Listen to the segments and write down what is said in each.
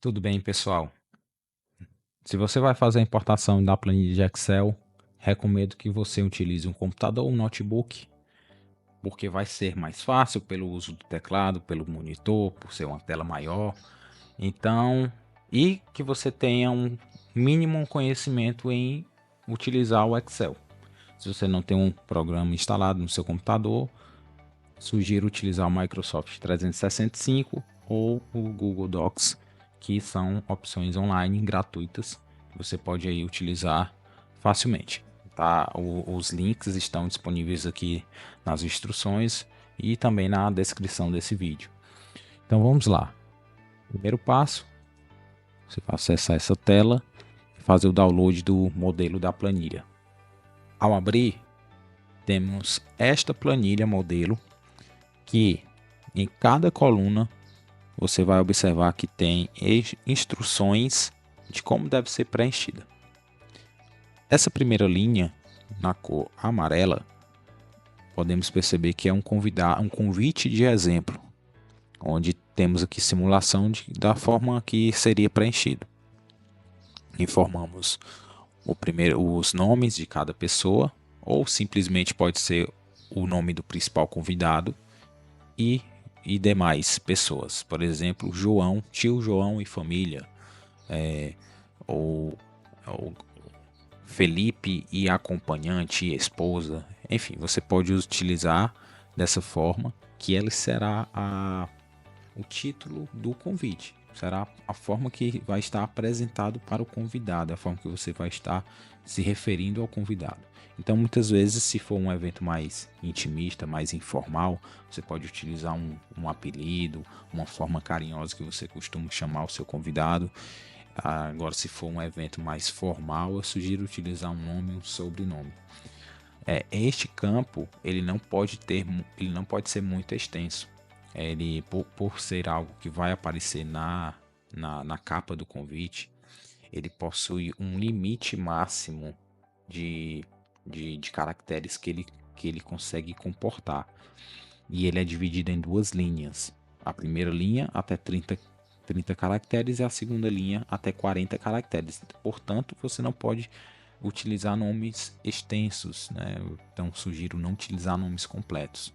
Tudo bem, pessoal? Se você vai fazer a importação da planilha de Excel, recomendo que você utilize um computador ou um notebook, porque vai ser mais fácil pelo uso do teclado, pelo monitor, por ser uma tela maior. Então, e que você tenha um mínimo conhecimento em utilizar o Excel. Se você não tem um programa instalado no seu computador, sugiro utilizar o Microsoft 365 ou o Google Docs, que são opções online gratuitas que você pode aí utilizar facilmente. Tá? Os links estão disponíveis aqui nas instruções e também na descrição desse vídeo. Então vamos lá. Primeiro passo, você vai acessar essa tela e fazer o download do modelo da planilha. Ao abrir, temos esta planilha modelo que em cada coluna você vai observar que tem instruções de como deve ser preenchida. Essa primeira linha, na cor amarela, podemos perceber que é um convite de exemplo, onde temos aqui simulação da forma que seria preenchido. Informamos os nomes de cada pessoa, ou simplesmente pode ser o nome do principal convidado e demais pessoas, por exemplo, João, tio João e família, ou Felipe e acompanhante e esposa. Enfim, você pode utilizar dessa forma, que ele será o título do convite. Será a forma que vai estar apresentado para o convidado, a forma que você vai estar se referindo ao convidado. Então, muitas vezes, se for um evento mais intimista, mais informal, você pode utilizar um apelido, uma forma carinhosa que você costuma chamar o seu convidado. Agora, se for um evento mais formal, eu sugiro utilizar um nome e um sobrenome. Este campo ele não pode ser muito extenso. Ele, por ser algo que vai aparecer na capa do convite, ele possui um limite máximo de caracteres que ele consegue comportar. E ele é dividido em duas linhas. A primeira linha até 30 caracteres e a segunda linha até 40 caracteres. Portanto, você não pode utilizar nomes extensos, né? Então, sugiro não utilizar nomes completos.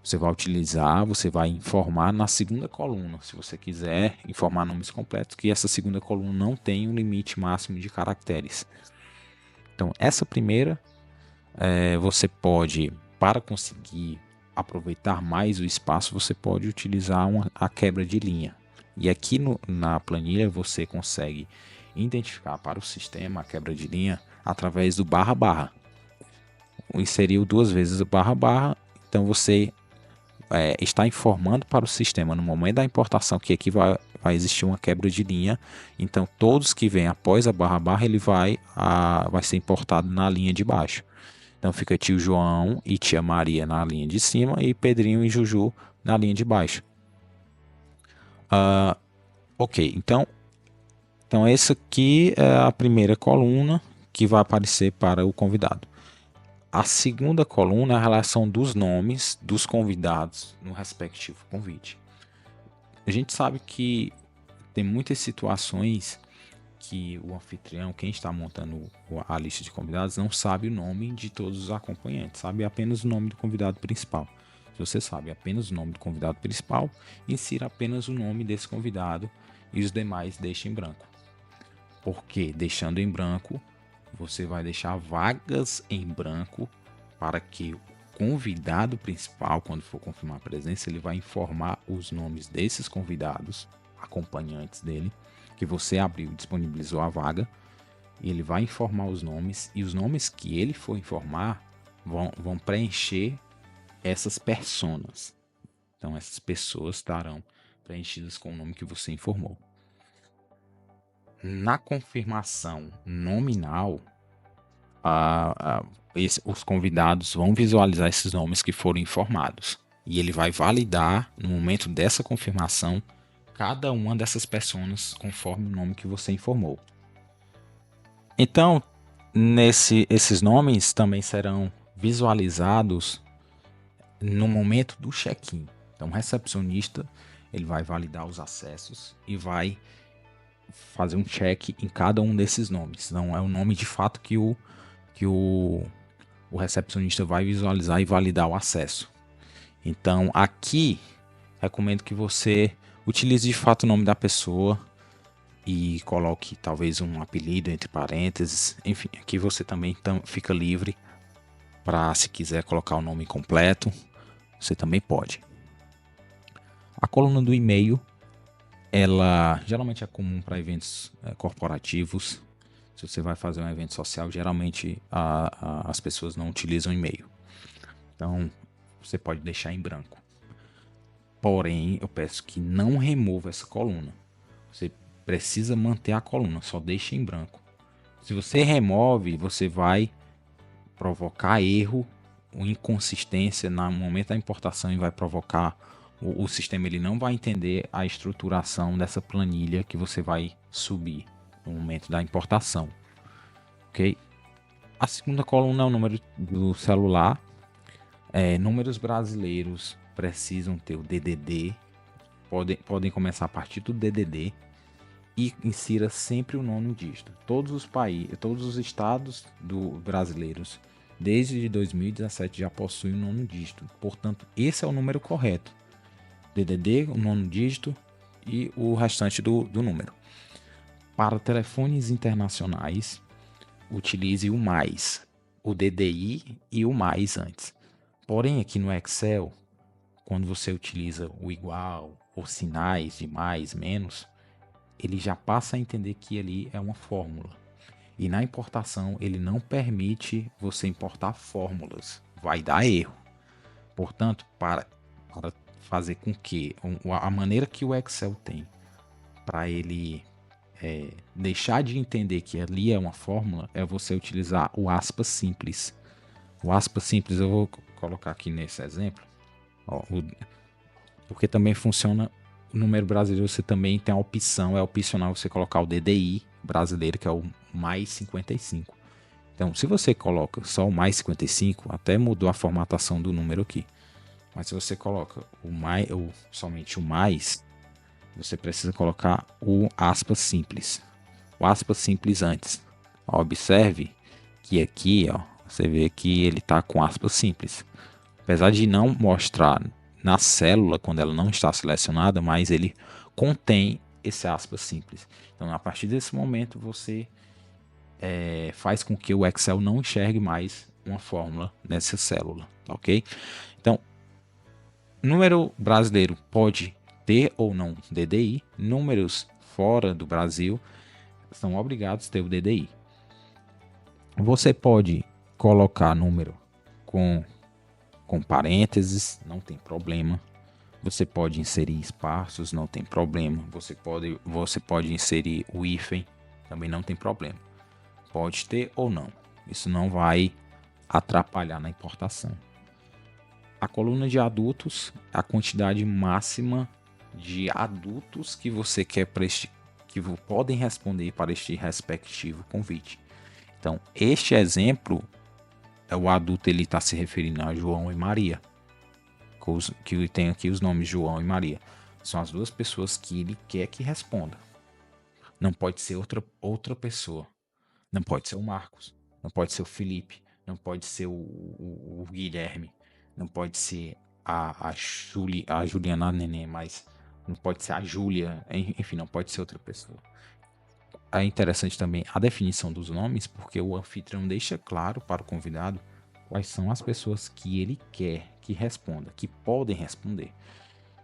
Você vai informar na segunda coluna, se você quiser informar nomes completos, que essa segunda coluna não tem um limite máximo de caracteres. Então, essa primeira, você pode, para conseguir aproveitar mais o espaço, você pode utilizar a quebra de linha. E aqui na planilha você consegue identificar para o sistema a quebra de linha através do barra barra. Inseriu duas vezes o barra barra, então você está informando para o sistema no momento da importação que aqui vai existir uma quebra de linha. Então todos que vêm após a barra barra ele vai ser importado na linha de baixo. Então fica tio João e tia Maria na linha de cima e Pedrinho e Juju na linha de baixo. Ok, então essa aqui é a primeira coluna que vai aparecer para o convidado. A segunda coluna é a relação dos nomes dos convidados no respectivo convite. A gente sabe que tem muitas situações que o anfitrião, quem está montando a lista de convidados, não sabe o nome de todos os acompanhantes, sabe apenas o nome do convidado principal. Se você sabe apenas o nome do convidado principal, insira apenas o nome desse convidado e os demais deixe em branco. Porque deixando em branco, você vai deixar vagas em branco para que o convidado principal, quando for confirmar a presença, ele vai informar os nomes desses convidados, acompanhantes dele, que você abriu e disponibilizou a vaga, e ele vai informar os nomes, e os nomes que ele for informar vão preencher essas personas. Então essas pessoas estarão preenchidas com o nome que você informou. Na confirmação nominal, os convidados vão visualizar esses nomes que foram informados. E ele vai validar, no momento dessa confirmação, cada uma dessas pessoas conforme o nome que você informou. Então, esses nomes também serão visualizados no momento do check-in. Então, o recepcionista ele vai validar os acessos e vai fazer um check em cada um desses nomes. Não é o nome de fato que o recepcionista vai visualizar e validar o acesso. Então, aqui, recomendo que você utilize de fato o nome da pessoa e coloque talvez um apelido entre parênteses. Enfim, aqui você também fica livre para, se quiser colocar o nome completo, você também pode. A coluna do e-mail, ela geralmente é comum para eventos corporativos. Se você vai fazer um evento social, geralmente as pessoas não utilizam e-mail. Então, você pode deixar em branco. Porém, eu peço que não remova essa coluna. Você precisa manter a coluna, só deixa em branco. Se você remove, você vai provocar erro ou inconsistência no momento da importação e vai provocar o sistema, ele não vai entender a estruturação dessa planilha que você vai subir no momento da importação, ok? A segunda coluna é o número do celular. Números brasileiros precisam ter o DDD, podem começar a partir do DDD e insira sempre o nono dígito. Todos os estados brasileiros desde 2017 já possuem o nono dígito, portanto esse é o número correto. DDD, o nono dígito e o restante do número. Para telefones internacionais, utilize o mais, o DDI e o mais antes. Porém, aqui no Excel, quando você utiliza o igual ou sinais de mais, menos, ele já passa a entender que ali é uma fórmula. E na importação, ele não permite você importar fórmulas. Vai dar erro. Portanto, para fazer com que a maneira que o Excel tem para ele deixar de entender que ali é uma fórmula é você utilizar o aspas simples. O aspas simples eu vou colocar aqui nesse exemplo, porque também funciona o número brasileiro. Você também tem a opção, é opcional você colocar o DDI brasileiro, que é o mais 55. Então, se você coloca só o mais 55, até mudou a formatação do número aqui. Mas se você coloca o mais, ou somente o mais, você precisa colocar o aspas simples. O aspas simples antes. Observe que aqui, você vê que ele está com aspas simples. Apesar de não mostrar na célula quando ela não está selecionada, mas ele contém esse aspas simples. Então, a partir desse momento, você faz com que o Excel não enxergue mais uma fórmula nessa célula, ok? Então, número brasileiro pode ter ou não DDI. Números fora do Brasil são obrigados a ter o DDI. Você pode colocar número com parênteses, não tem problema. Você pode inserir espaços, não tem problema. Você pode inserir o hífen, também não tem problema. Pode ter ou não. Isso não vai atrapalhar na importação. A coluna de adultos, a quantidade máxima de adultos que você quer que podem responder para este respectivo convite. Então, este exemplo, o adulto ele está se referindo a João e Maria, que tem aqui os nomes João e Maria. São as duas pessoas que ele quer que responda. Não pode ser outra pessoa. Não pode ser o Marcos. Não pode ser o Felipe. Não pode ser o Guilherme. Não pode ser a Juliana Neném, mas não pode ser a Júlia. Enfim, não pode ser outra pessoa. É interessante também a definição dos nomes, porque o anfitrião deixa claro para o convidado quais são as pessoas que ele quer que responda, que podem responder.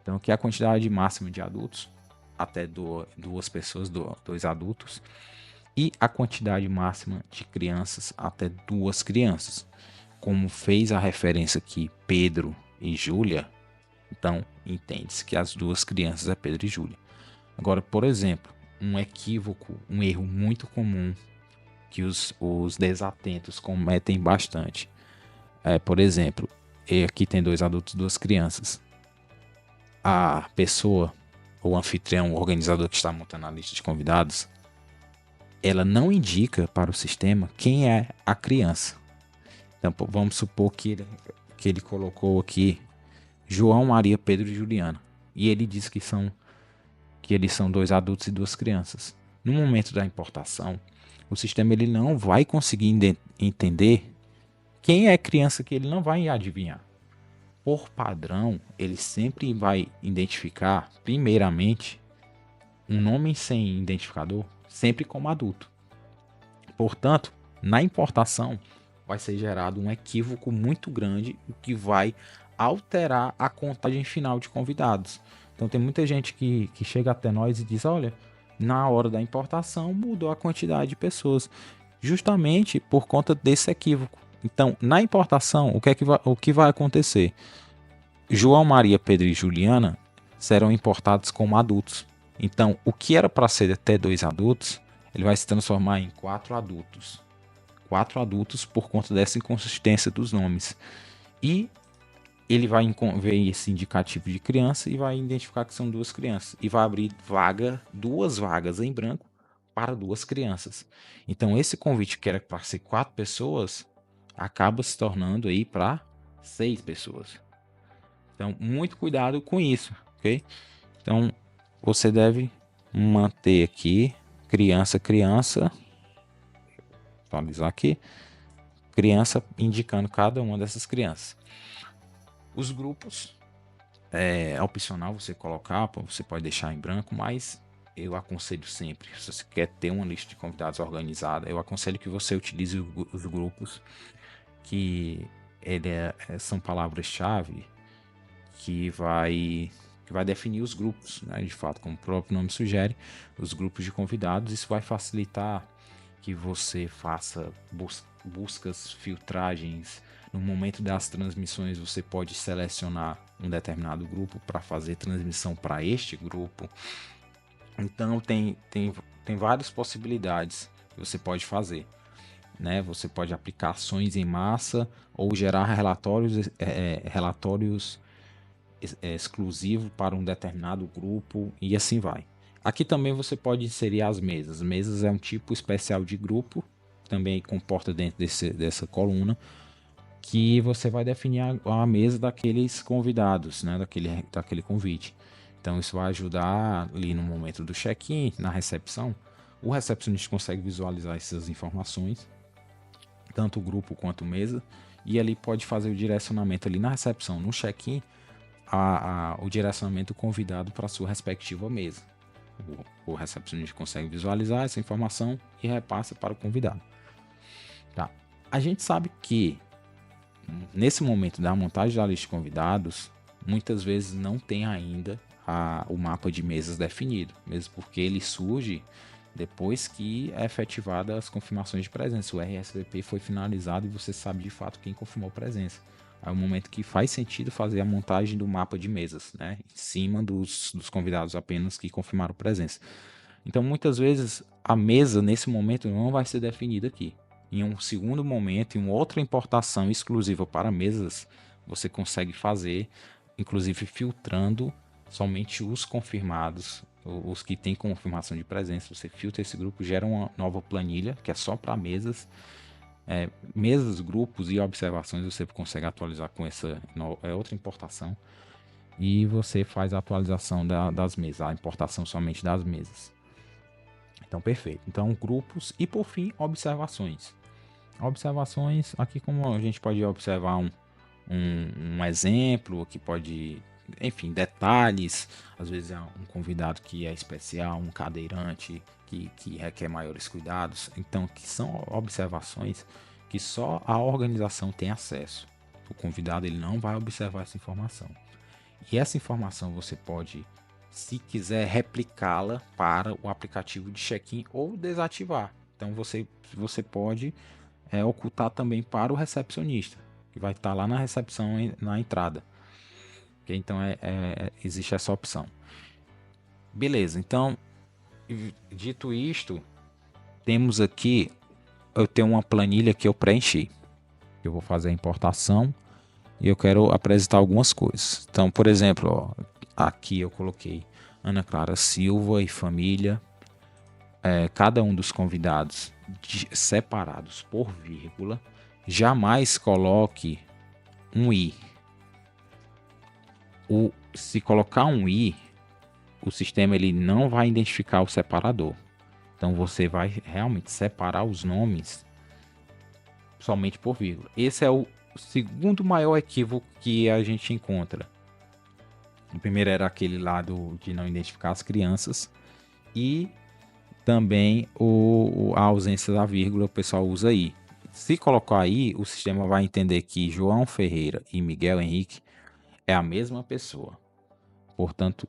Então, aqui é a quantidade máxima de adultos, até duas pessoas, dois adultos, e a quantidade máxima de crianças, até duas crianças. Como fez a referência aqui Pedro e Júlia, então entende-se que as duas crianças é Pedro e Júlia. Agora, por exemplo, um equívoco, um erro muito comum que os desatentos cometem bastante. Por exemplo, aqui tem dois adultos e duas crianças. A pessoa, o anfitrião, o organizador que está montando a lista de convidados, ela não indica para o sistema quem é a criança. Então, vamos supor que ele colocou aqui João, Maria, Pedro e Juliana. E ele diz que eles são dois adultos e duas crianças. no momento da importação, o sistema ele não vai conseguir entender quem é criança que ele não vai adivinhar. Por padrão, ele sempre vai identificar, primeiramente, um nome sem identificador, sempre como adulto. Portanto, na importação, vai ser gerado um equívoco muito grande, o que vai alterar a contagem final de convidados. Então, tem muita gente que chega até nós e diz: olha, na hora da importação mudou a quantidade de pessoas, justamente por conta desse equívoco. Então, na importação, o que vai acontecer? João, Maria, Pedro e Juliana serão importados como adultos. Então, o que era para ser até 2 adultos, ele vai se transformar em 4 adultos. 4 adultos por conta dessa inconsistência dos nomes. E ele vai ver esse indicativo de criança e vai identificar que são 2 crianças. E vai abrir 2 vagas em branco para 2 crianças. Então, esse convite que era para ser 4 pessoas, acaba se tornando aí para 6 pessoas. Então, muito cuidado com isso, ok? Então, você deve manter aqui criança, atualizar aqui, criança indicando cada uma dessas crianças. Os grupos, é opcional você colocar, você pode deixar em branco, mas eu aconselho sempre, se você quer ter uma lista de convidados organizada, eu aconselho que você utilize os grupos que são palavras-chave que vai definir os grupos, né? De fato, como o próprio nome sugere, os grupos de convidados. Isso vai facilitar que você faça buscas, filtragens. No momento das transmissões, você pode selecionar um determinado grupo para fazer transmissão para este grupo. Então, tem várias possibilidades que você pode fazer. Né? Você pode aplicar ações em massa ou gerar relatórios exclusivo para um determinado grupo e assim vai. Aqui também você pode inserir as mesas. Mesas é um tipo especial de grupo, também comporta dentro dessa coluna, que você vai definir a mesa daqueles convidados, né? daquele convite. Então isso vai ajudar ali no momento do check-in, na recepção. O recepcionista consegue visualizar essas informações, tanto o grupo quanto mesa, e ali pode fazer o direcionamento ali na recepção, no check-in, o direcionamento convidado para a sua respectiva mesa. O recepcionista consegue visualizar essa informação e repassa para o convidado. Tá. A gente sabe que nesse momento da montagem da lista de convidados, muitas vezes não tem ainda o mapa de mesas definido, mesmo porque ele surge depois que é efetivada as confirmações de presença. O RSVP foi finalizado e você sabe de fato quem confirmou presença. É o momento que faz sentido fazer a montagem do mapa de mesas, né? Em cima dos convidados apenas que confirmaram presença. Então, muitas vezes, a mesa, nesse momento, não vai ser definida aqui. Em um segundo momento, em uma outra importação exclusiva para mesas, você consegue fazer, inclusive filtrando somente os confirmados, os que têm confirmação de presença. Você filtra esse grupo, gera uma nova planilha, que é só para mesas. Mesas, grupos e observações você consegue atualizar com essa outra importação, e você faz a atualização das mesas, a importação somente das mesas. Então, perfeito. Então, grupos e, por fim, observações. Observações, aqui como a gente pode observar um exemplo, que pode, enfim, detalhes. Às vezes é um convidado que é especial, um cadeirante que requer maiores cuidados. Então, que são observações que só a organização tem acesso. O convidado ele não vai observar essa informação. E essa informação você pode, se quiser, replicá-la para o aplicativo de check-in ou desativar. Então você pode ocultar também para o recepcionista, que vai estar lá na recepção, na entrada. Okay? Então existe essa opção. Beleza, então, dito isto, temos aqui, eu tenho uma planilha que eu preenchi. Eu vou fazer a importação e eu quero apresentar algumas coisas. Então, por exemplo, ó, aqui eu coloquei Ana Clara Silva e família. Cada um dos convidados separados por vírgula. Jamais coloque um i. Se colocar um i, o sistema ele não vai identificar o separador. Então você vai realmente separar os nomes somente por vírgula. Esse é o segundo maior equívoco que a gente encontra. O primeiro era aquele lá de não identificar as crianças. E também a ausência da vírgula o pessoal usa aí. Se colocar aí, o sistema vai entender que João Ferreira e Miguel Henrique é a mesma pessoa. Portanto,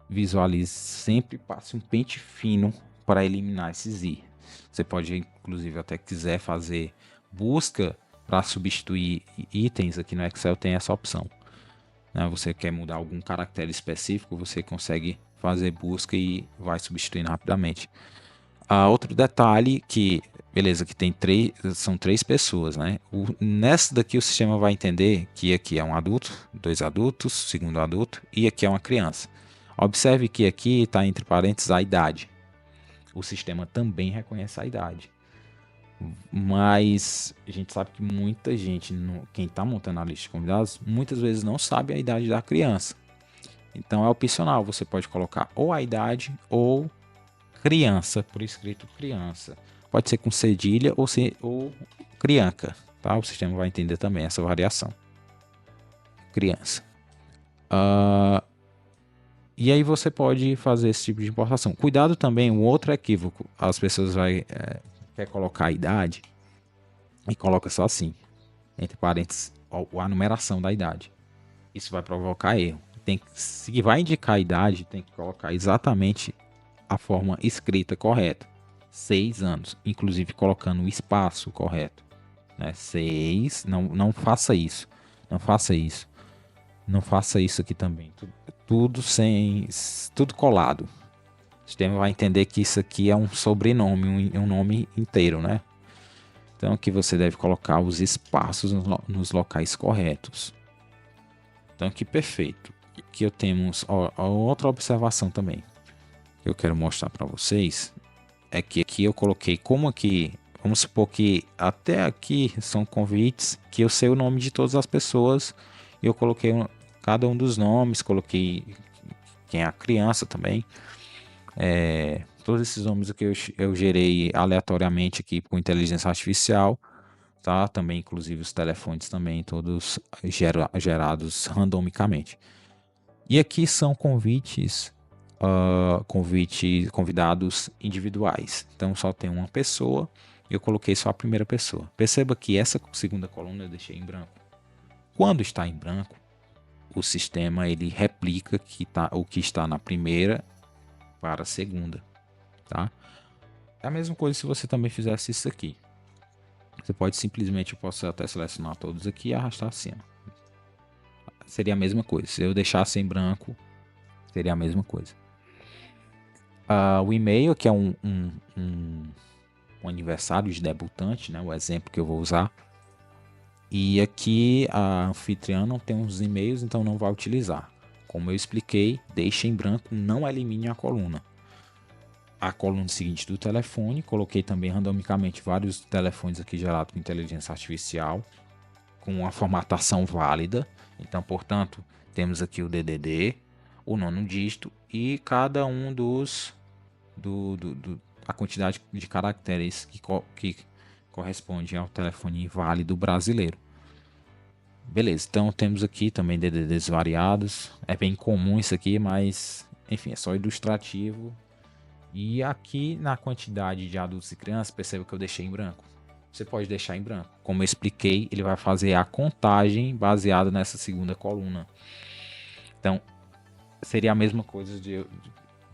visualize sempre, passe um pente fino para eliminar esses i. Você pode, inclusive, até quiser fazer busca para substituir itens. Aqui no Excel tem essa opção. Você quer mudar algum caractere específico, você consegue fazer busca e vai substituindo rapidamente. Outro detalhe que, beleza, que tem são 3 pessoas, né? Nessa daqui o sistema vai entender que aqui é um adulto, 2 adultos, segundo adulto, e aqui é uma criança. Observe que aqui está entre parênteses a idade. O sistema também reconhece a idade. Mas a gente sabe que muita gente, quem está montando a lista de convidados, muitas vezes não sabe a idade da criança. Então é opcional, você pode colocar ou a idade ou criança, por escrito criança. Pode ser com cedilha ou crianca, tá? O sistema vai entender também essa variação. Criança. E aí você pode fazer esse tipo de importação. Cuidado também, um outro equívoco. As pessoas quer colocar a idade e coloca só assim, entre parênteses, a numeração da idade. Isso vai provocar erro. Se vai indicar a idade, tem que colocar exatamente a forma escrita correta. 6 anos, inclusive colocando o espaço correto. 6, não faça isso. Não faça isso. Não faça isso aqui também. Tudo colado. O sistema vai entender que isso aqui é um sobrenome, um nome inteiro, né? Então aqui você deve colocar os espaços nos locais corretos. Então aqui perfeito. Aqui eu temos outra observação também que eu quero mostrar para vocês. É que aqui eu coloquei como aqui, vamos supor que até aqui são convites que eu sei o nome de todas as pessoas. E eu coloquei cada um dos nomes, coloquei quem é a criança também. Todos esses nomes aqui eu gerei aleatoriamente aqui com inteligência artificial, tá? Também, inclusive os telefones também, todos gerados randomicamente. E aqui são convidados individuais. Então só tem uma pessoa. Eu coloquei só a primeira pessoa. Perceba que essa segunda coluna eu deixei em branco. Quando está em branco, o sistema ele replica o que está na primeira para a segunda, tá? É a mesma coisa se você também fizesse isso aqui. Você pode simplesmente, eu posso até selecionar todos aqui e arrastar acima. Seria a mesma coisa. Se eu deixasse em branco, seria a mesma coisa. O e-mail, que é um aniversário de debutante, né? O exemplo que eu vou usar. E aqui a anfitriã não tem os e-mails, então não vai utilizar. Como eu expliquei, deixe em branco, não elimine a coluna. A coluna seguinte do telefone, coloquei também randomicamente vários telefones aqui gerados com inteligência artificial, com a formatação válida. Então, portanto, temos aqui o DDD, o nono dígito e cada um a quantidade de caracteres que corresponde ao telefone válido brasileiro. Beleza, então temos aqui também DDDs variados. É bem comum isso aqui, mas enfim, é só ilustrativo. E aqui na quantidade de adultos e crianças, perceba que eu deixei em branco. Você pode deixar em branco. Como eu expliquei, ele vai fazer a contagem baseada nessa segunda coluna. Então, seria a mesma coisa de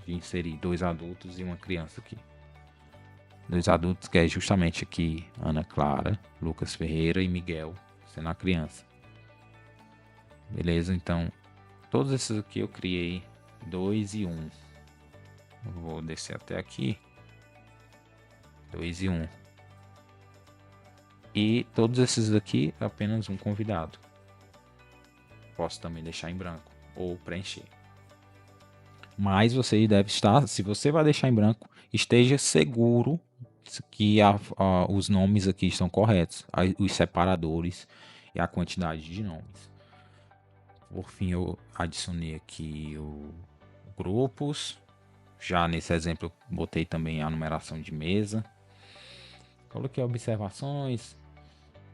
inserir 2 adultos e uma criança aqui. 2 adultos, que é justamente aqui Ana Clara, Lucas Ferreira e Miguel, sendo a criança. Beleza? Então, todos esses aqui eu criei 2 e 1. Vou descer até aqui. 2 e 1. E todos esses aqui apenas um convidado. Posso também deixar em branco ou preencher. Mas você deve estar, se você vai deixar em branco, esteja seguro que os nomes aqui estão corretos, os separadores e a quantidade de nomes. Por fim, eu adicionei aqui o grupos Já nesse exemplo eu botei também a numeração de mesa. Coloquei observações.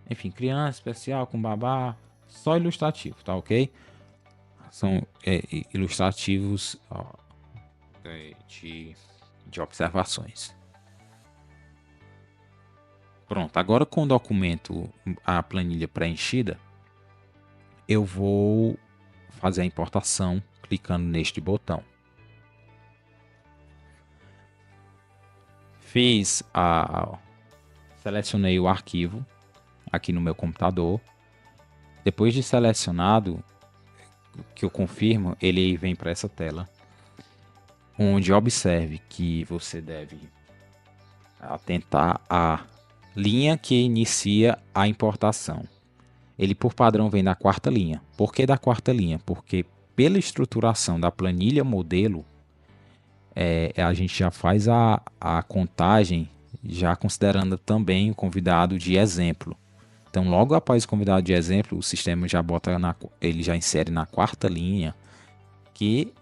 Enfim, criança especial com babá. Só ilustrativo, tá ok? São ilustrativos de observações. Pronto, agora com o documento, a planilha preenchida, eu vou fazer a importação clicando neste botão. Selecionei o arquivo aqui no meu computador. Depois de selecionado, que eu confirmo, ele vem para essa tela, onde observe que você deve atentar à linha que inicia a importação. Ele por padrão vem da quarta linha. Por que da quarta linha? Porque pela estruturação da planilha modelo, a gente já faz a contagem já considerando também o convidado de exemplo. Então, logo após o convidado de exemplo, o sistema já ele já insere na quarta linha, que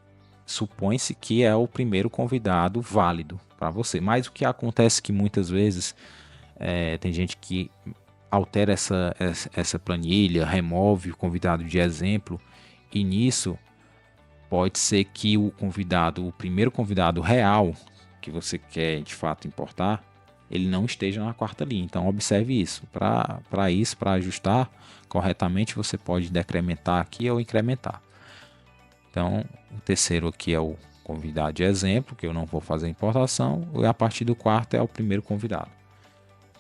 supõe-se que é o primeiro convidado válido para você. Mas o que acontece é que muitas vezes tem gente que altera essa planilha, remove o convidado de exemplo, e nisso pode ser que o primeiro convidado real que você quer de fato importar, ele não esteja na quarta linha. Então observe isso. Para ajustar corretamente, você pode decrementar aqui ou incrementar. Então o terceiro aqui é o convidado de exemplo, que eu não vou fazer importação, e a partir do quarto é o primeiro convidado.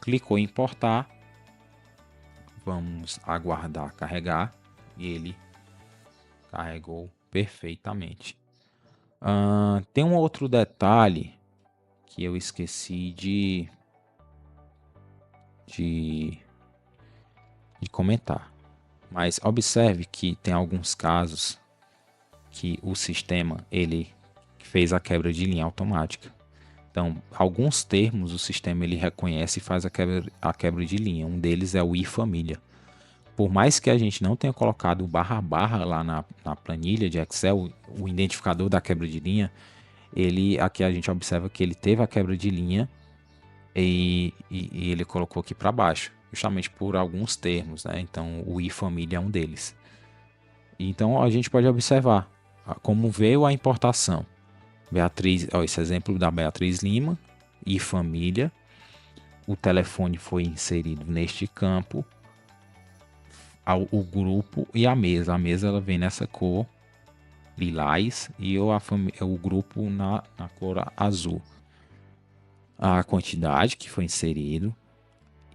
Clicou em importar, vamos aguardar carregar, e ele carregou perfeitamente. Tem um outro detalhe que eu esqueci de comentar, mas observe que tem alguns casos que o sistema ele fez a quebra de linha automática. Então, alguns termos o sistema ele reconhece e faz a quebra de linha. Um deles é o ifamília. Por mais que a gente não tenha colocado o barra lá na planilha de Excel, o identificador da quebra de linha, aqui a gente observa que ele teve a quebra de linha e ele colocou aqui para baixo, justamente por alguns termos, né? Então o ifamília é um deles. Então a gente pode observar como veio a importação. Beatriz, esse exemplo da Beatriz Lima, ifamília, o telefone foi inserido neste campo, o grupo e a mesa. A mesa ela vem nessa cor lilás e o grupo na cor azul. A quantidade que foi inserido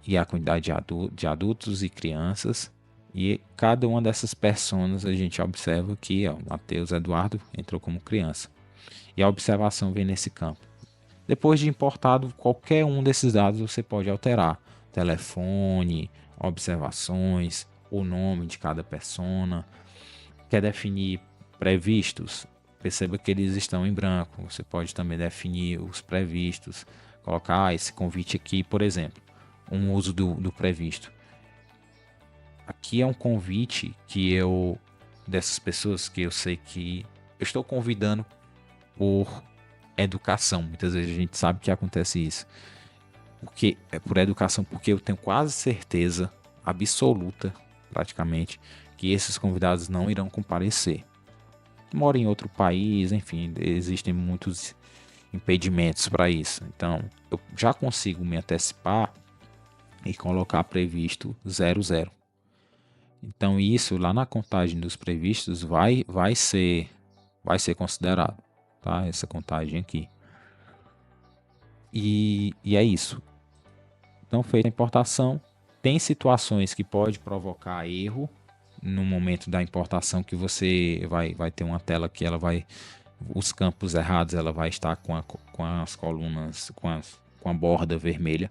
e a quantidade de adultos e crianças. E cada uma dessas personas a gente observa que Matheus Eduardo entrou como criança. E a observação vem nesse campo. Depois de importado, qualquer um desses dados você pode alterar. Telefone, observações, o nome de cada persona. Quer definir previstos? Perceba que eles estão em branco. Você pode também definir os previstos. Colocar esse convite aqui, por exemplo. Um uso do previsto. Aqui é um convite que dessas pessoas que eu sei que eu estou convidando por educação. Muitas vezes a gente sabe que acontece isso. Porque é por educação, porque eu tenho quase certeza absoluta, praticamente, que esses convidados não irão comparecer. Mora em outro país, enfim, existem muitos impedimentos para isso. Então, eu já consigo me antecipar e colocar previsto 00. Então, isso lá na contagem dos previstos vai ser considerado, tá? Essa contagem aqui. E é isso. Então, feita a importação, tem situações que pode provocar erro no momento da importação, que você vai ter uma tela que ela vai, os campos errados, ela vai estar com as colunas, com a borda vermelha.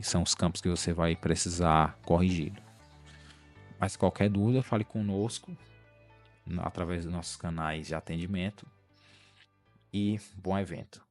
São os campos que você vai precisar corrigir. Mas qualquer dúvida, fale conosco através dos nossos canais de atendimento. E bom evento.